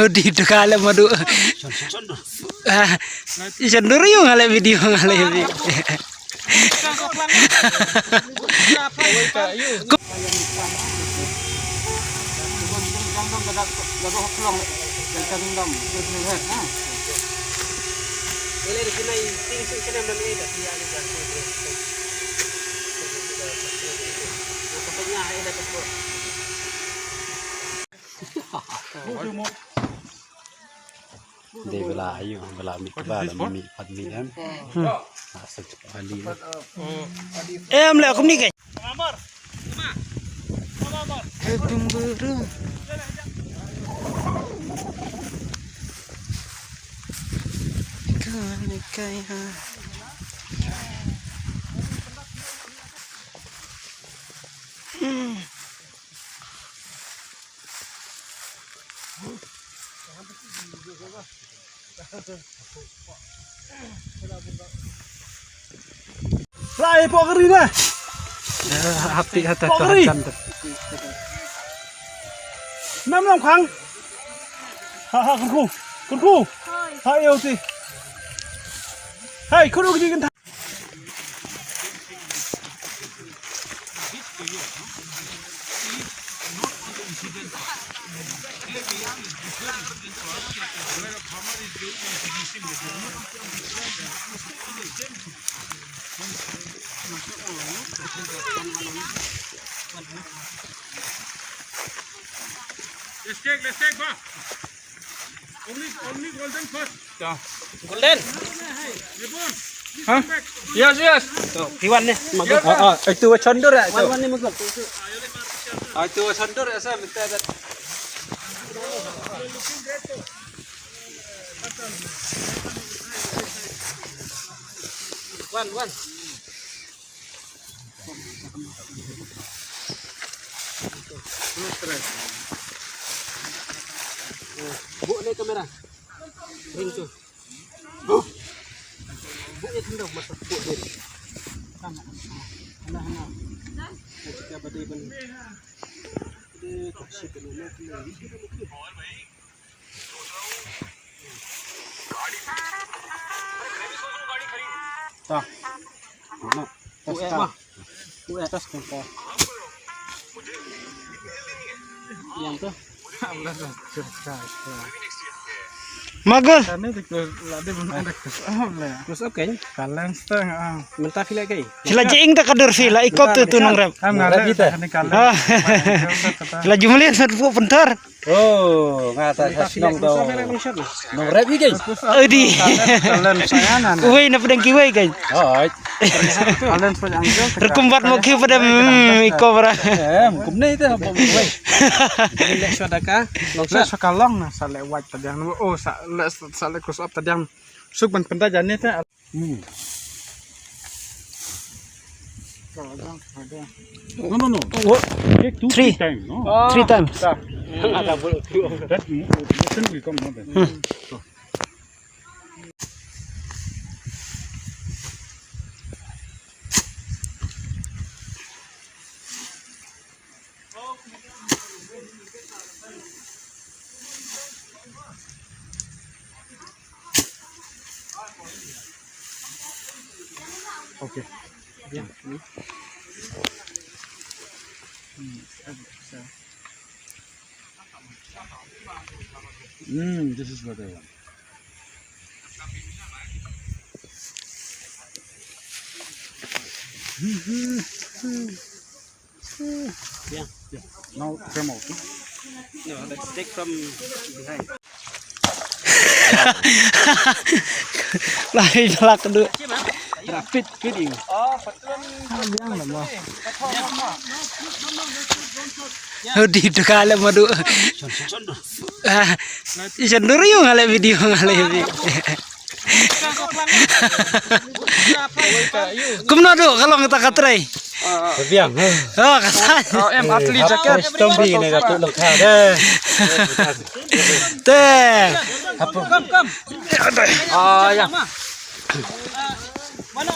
Di dekale madu. Sendur yung ngale video ngale. Di bela ayu, bela mi kebal, mi padmi em. Asal kali. Em le aku ni ke. Amar. Kemburu. Kan kaya. Lai pokeri na. Api atas Pokeri. Nam khang. Haคุณครูha yêu si. Hai,คุณดูกัน Let's take, ba. Only golden first. Golden. Ribon. Hah? Yes. Tuh, Iwan nih. Itu condor ya. Iwan nih magol. Itu condor ya saya minta ada. Wan. Bu nih kamera. Ring tuh. Bu nya tendang masuk bu dia. Sama. Ana. Kita badai ban. Ini kasih ke mana tu. Tah. Mana? Bu atas kan. Yang tuh. Magol. Karena itu lade benar ada Terus oke. kalian setengah. Mentah fila kai. Sila jing tak kadur sila ikop tu nong rep. Nggak kita. Sila jumlih satu bentar. Oh, ngata nong do. Nong rep ni guys. Edi. Kalian sayangan. Uwe na pedang kiwai kai. Oh, kalian sayangan. Rekumbat mo kiw pada ikop ra. Kumne itu apa wei. Lek sodaka. Lek sakalong na sa lewat tadang. Oh, sa kus up tadang. Suk ban pentajan ni ta. No. Take Three. times, no? 3 times. Ada boleh. That listen will come now. Okay. Yeah. This is what I want. Yeah. Now come out. No, let's take from behind. Lari jalak kedua. Rapid feeding. Di dekale madu. Sendur yung ngale video ngale. Kumno do kalau kita katray. Biang. Oh, kasar. Em atli jaket. Tombi này gặp tụi lộc thảo đây. Tê. Come. Oh, ya. Mana